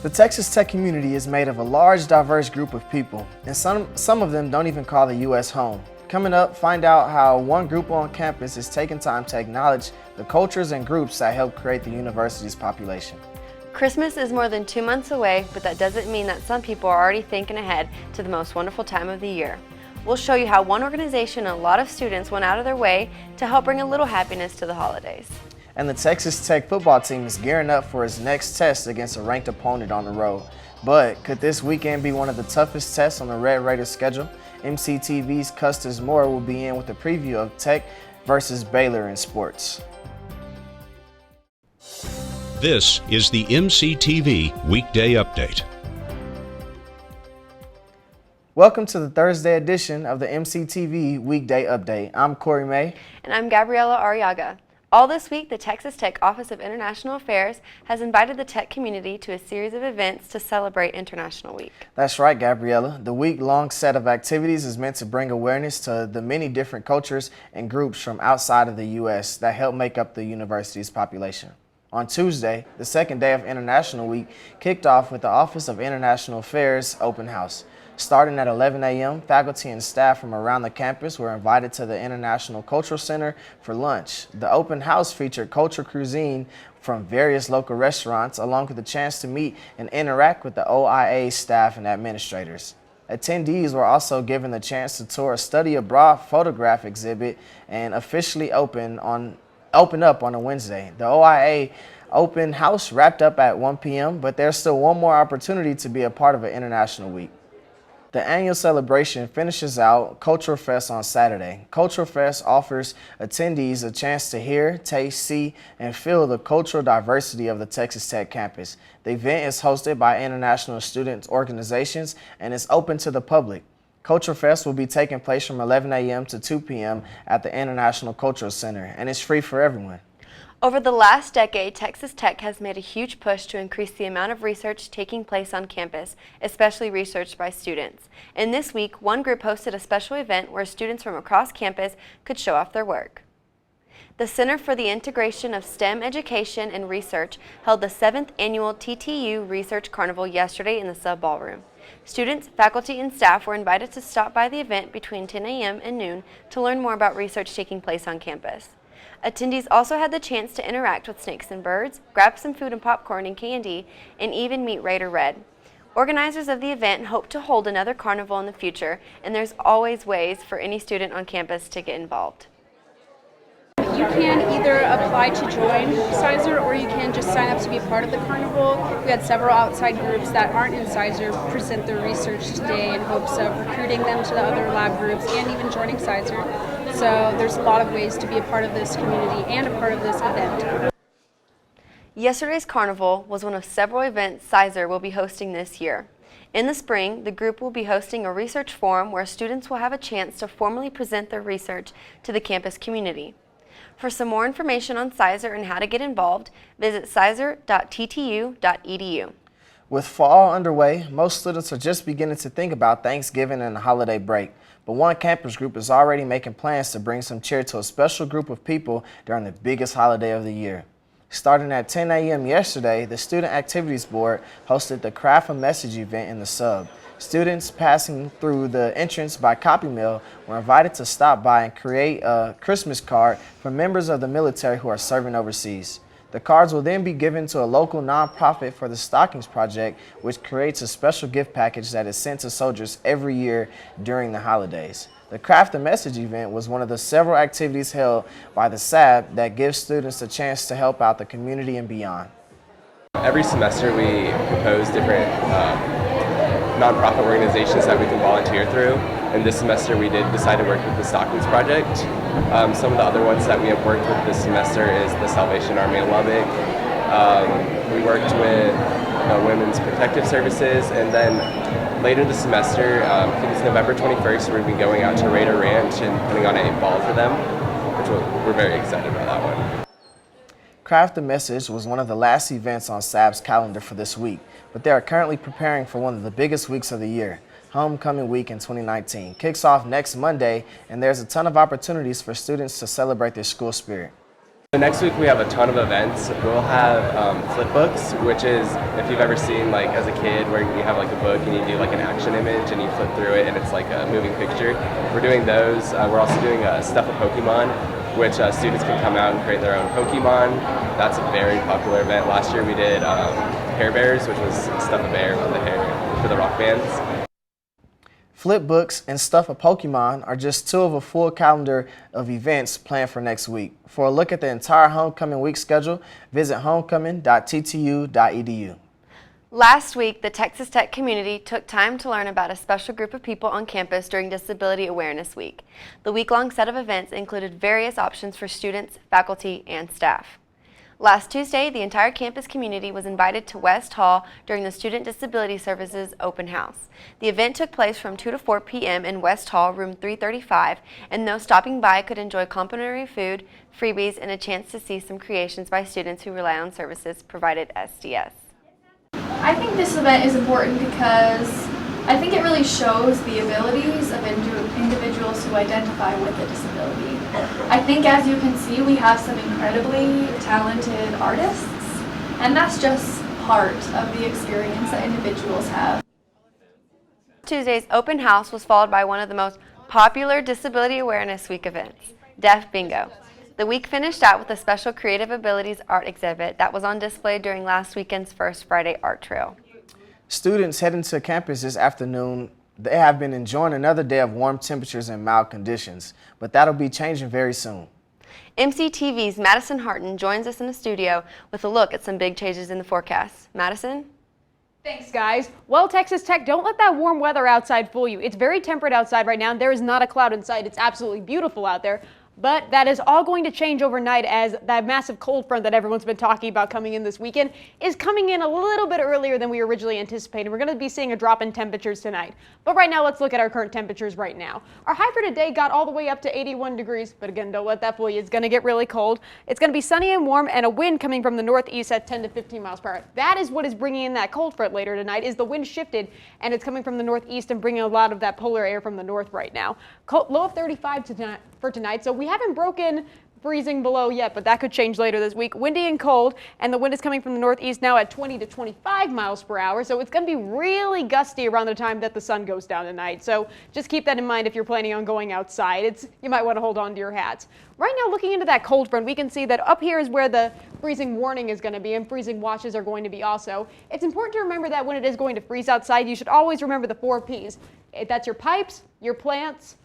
The Texas Tech community is made of a large, diverse group of people, and some of them don't even call the U.S. home. Coming up, find out how one group on campus is taking time to acknowledge the cultures and groups that help create the university's population. Christmas is more than 2 months away, but that doesn't mean that some people are already thinking ahead to the most wonderful time of the year. We'll show you how one organization and a lot of students went out of their way to help bring a little happiness to the holidays. And the Texas Tech football team is gearing up for its next test against a ranked opponent on the road. But could this weekend be one of the toughest tests on the Red Raiders schedule? MCTV's Custis Moore will be in with a preview of Tech versus Baylor in sports. This is the MCTV Weekday Update. Welcome to the Thursday edition of the MCTV Weekday Update. I'm Corey May. And I'm Gabriella Arriaga. All this week, the Texas Tech Office of International Affairs has invited the Tech community to a series of events to celebrate International Week. That's right, Gabriella. The week-long set of activities is meant to bring awareness to the many different cultures and groups from outside of the U.S. that help make up the university's population. On Tuesday, the second day of International Week kicked off with the Office of International Affairs open house. Starting at 11 a.m., faculty and staff from around the campus were invited to the International Cultural Center for lunch. The open house featured cultural cuisine from various local restaurants, along with a chance to meet and interact with the OIA staff and administrators. Attendees were also given the chance to tour a study abroad photograph exhibit and officially open up on a Wednesday. The OIA open house wrapped up at 1 p.m., but there's still one more opportunity to be a part of an International Week. The annual celebration finishes out Cultural Fest on Saturday. Cultural Fest offers attendees a chance to hear, taste, see, and feel the cultural diversity of the Texas Tech campus. The event is hosted by international student organizations and is open to the public. Cultural Fest will be taking place from 11 a.m. to 2 p.m. at the International Cultural Center, and it's free for everyone. Over the last decade, Texas Tech has made a huge push to increase the amount of research taking place on campus, especially research by students. And this week, one group hosted a special event where students from across campus could show off their work. The Center for the Integration of STEM Education and Research held the 7th annual TTU Research Carnival yesterday in the Sub Ballroom. Students, faculty, and staff were invited to stop by the event between 10 a.m. and noon to learn more about research taking place on campus. Attendees also had the chance to interact with snakes and birds, grab some food and popcorn and candy, and even meet Raider Red. Organizers of the event hope to hold another carnival in the future, and there's always ways for any student on campus to get involved. You can either apply to join Sizer or you can just sign up to be a part of the carnival. We had several outside groups that aren't in Sizer present their research today in hopes of recruiting them to the other lab groups and even joining Sizer. So there's a lot of ways to be a part of this community and a part of this event. Yesterday's carnival was one of several events Sizer will be hosting this year. In the spring, the group will be hosting a research forum where students will have a chance to formally present their research to the campus community. For some more information on Sizer and how to get involved, visit sizer.ttu.edu. With fall underway, most students are just beginning to think about Thanksgiving and the holiday break. But one campus group is already making plans to bring some cheer to a special group of people during the biggest holiday of the year. Starting at 10 a.m. yesterday, the Student Activities Board hosted the Craft a Message event in the Sub. Students passing through the entrance by Copy Mill were invited to stop by and create a Christmas card for members of the military who are serving overseas. The cards will then be given to a local nonprofit for the Stockings Project, which creates a special gift package that is sent to soldiers every year during the holidays. The Craft a Message event was one of the several activities held by the SAB that gives students a chance to help out the community and beyond. Every semester we propose different nonprofit organizations that we can volunteer through. And this semester we did decide to work with the Stockings Project. Some of the other ones that we have worked with this semester is the Salvation Army of Lubbock. We worked with the Women's Protective Services, and then later this semester, I think it's November 21st, we're going to be going out to Raider Ranch and putting on a ball for them, which we're very excited about that one. Craft a Message was one of the last events on SAB's calendar for this week, but they are currently preparing for one of the biggest weeks of the year. Homecoming Week in 2019 kicks off next Monday, and there's a ton of opportunities for students to celebrate their school spirit. So next week we have a ton of events. We'll have flip books, which is, if you've ever seen like as a kid where you have like a book and you do like an action image and you flip through it and it's like a moving picture. We're doing those. We're also doing stuff of Pokemon, which students can come out and create their own Pokemon. That's a very popular event. Last year we did Hair Bears, which was stuff a bear with the hair for the rock bands. Flip books and Stuff a Pokemon are just two of a full calendar of events planned for next week. For a look at the entire homecoming week schedule, visit homecoming.ttu.edu. Last week, the Texas Tech community took time to learn about a special group of people on campus during Disability Awareness Week. The week-long set of events included various options for students, faculty, and staff. Last Tuesday, the entire campus community was invited to West Hall during the Student Disability Services Open House. The event took place from 2 to 4 p.m. in West Hall, room 335, and those stopping by could enjoy complimentary food, freebies, and a chance to see some creations by students who rely on services provided SDS. I think this event is important because I think it really shows the abilities of individuals who identify with a disability. I think, as you can see, we have some incredibly talented artists, and that's just part of the experience that individuals have. Tuesday's open house was followed by one of the most popular Disability Awareness Week events, Deaf Bingo. The week finished out with a special Creative Abilities art exhibit that was on display during last weekend's First Friday Art Trail. Students heading to campus this afternoon, they have been enjoying another day of warm temperatures and mild conditions, but that'll be changing very soon. MCTV's Madison Hartin joins us in the studio with a look at some big changes in the forecast. Madison? Thanks, guys. Well, Texas Tech, don't let that warm weather outside fool you. It's very temperate outside right now, and there is not a cloud in sight. It's absolutely beautiful out there. But that is all going to change overnight as that massive cold front that everyone's been talking about coming in this weekend is coming in a little bit earlier than we originally anticipated. We're going to be seeing a drop in temperatures tonight. But right now, let's look at our current temperatures right now. Our high for today got all the way up to 81 degrees, but again, don't let that fool you. It's going to get really cold. It's going to be sunny and warm and a wind coming from the northeast at 10 to 15 miles per hour. That is what is bringing in that cold front later tonight, is the wind shifted and it's coming from the northeast and bringing a lot of that polar air from the north right now. Low of 35 for tonight, so we haven't broken freezing below yet, but that could change later this week. Windy and cold, and the wind is coming from the northeast now at 20 to 25 miles per hour, so it's going to be really gusty around the time that the sun goes down tonight. So just keep that in mind if you're planning on going outside. You might want to hold on to your hats. Right now, looking into that cold front, we can see that up here is where the freezing warning is going to be, and freezing watches are going to be also. It's important to remember that when it is going to freeze outside, you should always remember the 4 Ps. That's your pipes, your plants,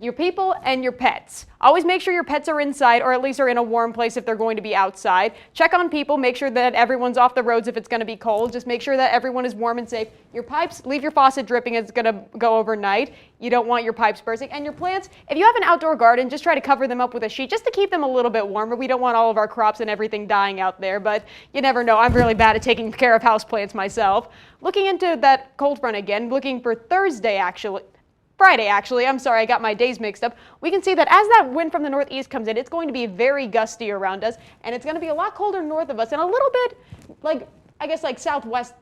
your people, and your pets. Always make sure your pets are inside, or at least are in a warm place if they're going to be outside. Check on people, make sure that everyone's off the roads if it's going to be cold. Just make sure that everyone is warm and safe. Your pipes, leave your faucet dripping, it's going to go overnight. You don't want your pipes bursting. And your plants, if you have an outdoor garden, just try to cover them up with a sheet just to keep them a little bit warmer. We don't want all of our crops and everything dying out there, but you never know. I'm really bad at taking care of houseplants myself. Looking into that cold front again, looking for Friday, I'm sorry, I got my days mixed up. We can see that as that wind from the northeast comes in, it's going to be very gusty around us, and it's going to be a lot colder north of us and a little bit like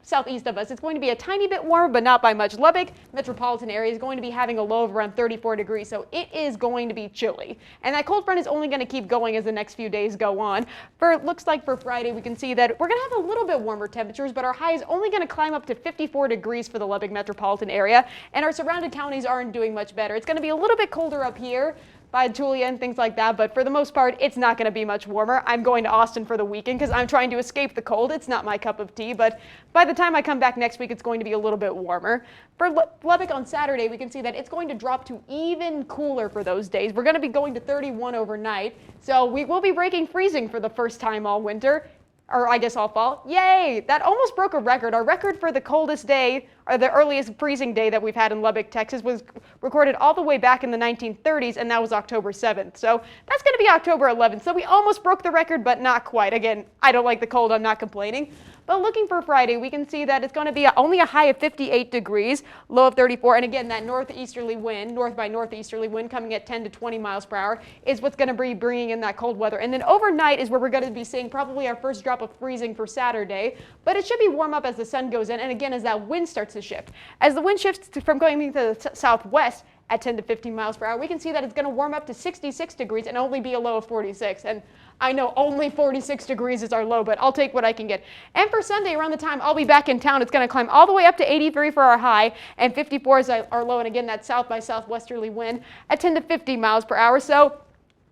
southeast of us. It's going to be a tiny bit warmer, but not by much. Lubbock metropolitan area is going to be having a low of around 34 degrees, so it is going to be chilly. And that cold front is only going to keep going as the next few days go on. Looks like for Friday, we can see that we're going to have a little bit warmer temperatures, but our high is only going to climb up to 54 degrees for the Lubbock metropolitan area, and our surrounding counties aren't doing much better. It's going to be a little bit colder up here by Tulia and things like that, but for the most part, it's not going to be much warmer. I'm going to Austin for the weekend because I'm trying to escape the cold. It's not my cup of tea, but by the time I come back next week, it's going to be a little bit warmer. For Lubbock on Saturday, we can see that it's going to drop to even cooler for those days. We're going to be going to 31 overnight, so we will be breaking freezing for the first time all winter. Or I guess all fall. Yay! That almost broke a record. Our record for the coldest day, or the earliest freezing day that we've had in Lubbock, Texas, was recorded all the way back in the 1930s, and that was October 7th. So that's going to be October 11th. So we almost broke the record, but not quite. Again, I don't like the cold. I'm not complaining. But looking for Friday, we can see that it's going to be only a high of 58 degrees, low of 34. And again, that north by northeasterly wind coming at 10 to 20 miles per hour is what's going to be bringing in that cold weather. And then overnight is where we're going to be seeing probably our first drop of freezing for Saturday. But it should be warm up as the sun goes in. And again, as that wind starts to shift. As the wind shifts from going to the southwest, at 10 to 15 miles per hour. We can see that it's going to warm up to 66 degrees and only be a low of 46. And I know only 46 degrees is our low, but I'll take what I can get. And for Sunday, around the time I'll be back in town, it's going to climb all the way up to 83 for our high and 54 is our low. And again, that south by southwesterly wind at 10 to 50 miles per hour. So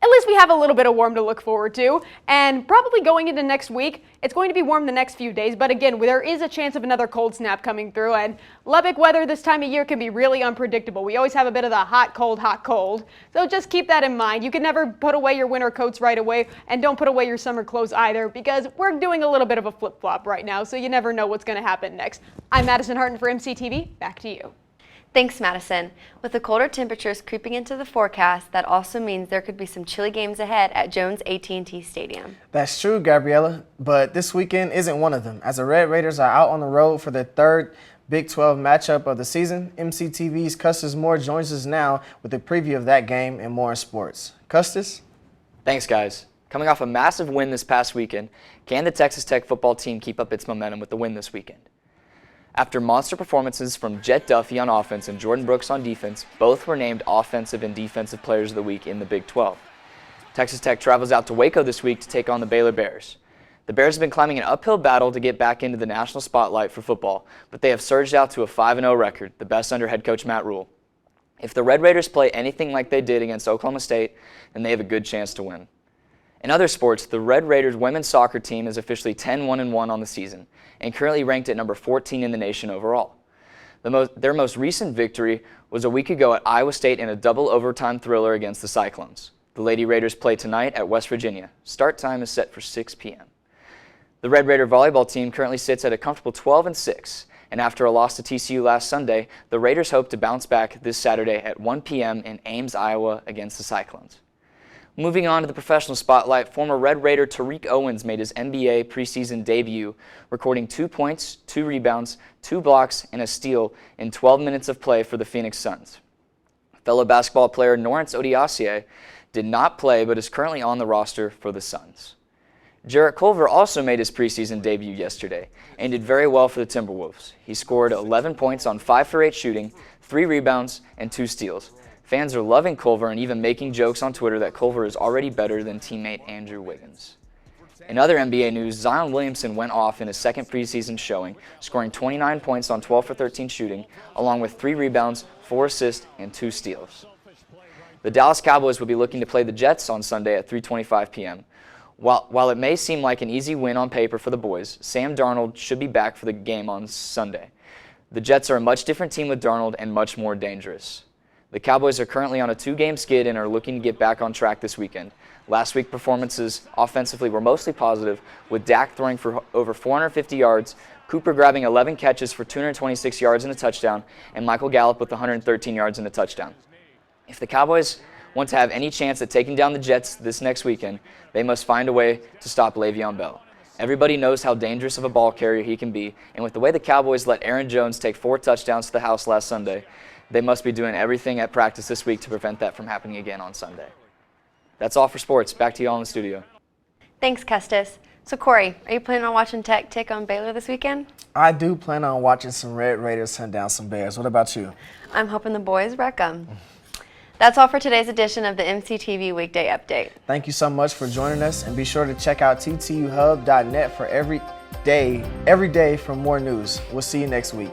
at least we have a little bit of warm to look forward to. And probably going into next week, it's going to be warm the next few days. But again, there is a chance of another cold snap coming through. And Lubbock weather this time of year can be really unpredictable. We always have a bit of the hot, cold, hot, cold. So just keep that in mind. You can never put away your winter coats right away. And don't put away your summer clothes either, because we're doing a little bit of a flip-flop right now. So you never know what's going to happen next. I'm Madison Hartin for MCTV. Back to you. Thanks, Madison. With the colder temperatures creeping into the forecast, that also means there could be some chilly games ahead at Jones AT&T Stadium. That's true, Gabriella, but this weekend isn't one of them. As the Red Raiders are out on the road for their third Big 12 matchup of the season, MCTV's Custis Moore joins us now with a preview of that game and more in sports. Custis? Thanks, guys. Coming off a massive win this past weekend, can the Texas Tech football team keep up its momentum with the win this weekend? After monster performances from Jet Duffy on offense and Jordan Brooks on defense, both were named Offensive and Defensive Players of the Week in the Big 12. Texas Tech travels out to Waco this week to take on the Baylor Bears. The Bears have been climbing an uphill battle to get back into the national spotlight for football, but they have surged out to a 5-0 record, the best under head coach Matt Rule. If the Red Raiders play anything like they did against Oklahoma State, then they have a good chance to win. In other sports, the Red Raiders women's soccer team is officially 10-1-1 on the season and currently ranked at number 14 in the nation overall. Their most recent victory was a week ago at Iowa State in a double overtime thriller against the Cyclones. The Lady Raiders play tonight at West Virginia. Start time is set for 6 p.m. The Red Raider volleyball team currently sits at a comfortable 12-6, and after a loss to TCU last Sunday, the Raiders hope to bounce back this Saturday at 1 p.m. in Ames, Iowa against the Cyclones. Moving on to the professional spotlight, former Red Raider Tariq Owens made his NBA preseason debut, recording 2 points, 2 rebounds, 2 blocks, and a steal in 12 minutes of play for the Phoenix Suns. Fellow basketball player Norrance Odiasie did not play but is currently on the roster for the Suns. Jarrett Culver also made his preseason debut yesterday and did very well for the Timberwolves. He scored 11 points on 5 for 8 shooting, 3 rebounds, and 2 steals. Fans are loving Culver and even making jokes on Twitter that Culver is already better than teammate Andrew Wiggins. In other NBA news, Zion Williamson went off in his second preseason showing, scoring 29 points on 12 for 13 shooting, along with 3 rebounds, 4 assists, and 2 steals. The Dallas Cowboys will be looking to play the Jets on Sunday at 3:25 p.m. While it may seem like an easy win on paper for the boys, Sam Darnold should be back for the game on Sunday. The Jets are a much different team with Darnold and much more dangerous. The Cowboys are currently on a 2-game skid and are looking to get back on track this weekend. Last week's performances offensively were mostly positive, with Dak throwing for over 450 yards, Cooper grabbing 11 catches for 226 yards and a touchdown, and Michael Gallup with 113 yards and a touchdown. If the Cowboys want to have any chance at taking down the Jets this next weekend, they must find a way to stop Le'Veon Bell. Everybody knows how dangerous of a ball carrier he can be, and with the way the Cowboys let Aaron Jones take 4 touchdowns to the house last Sunday, they must be doing everything at practice this week to prevent that from happening again on Sunday. That's all for sports. Back to you all in the studio. Thanks, Custis. So, Corey, are you planning on watching Tech take on Baylor this weekend? I do plan on watching some Red Raiders hunt down some Bears. What about you? I'm hoping the boys wreck them. That's all for today's edition of the MCTV Weekday Update. Thank you so much for joining us, and be sure to check out ttuhub.net for every day for more news. We'll see you next week.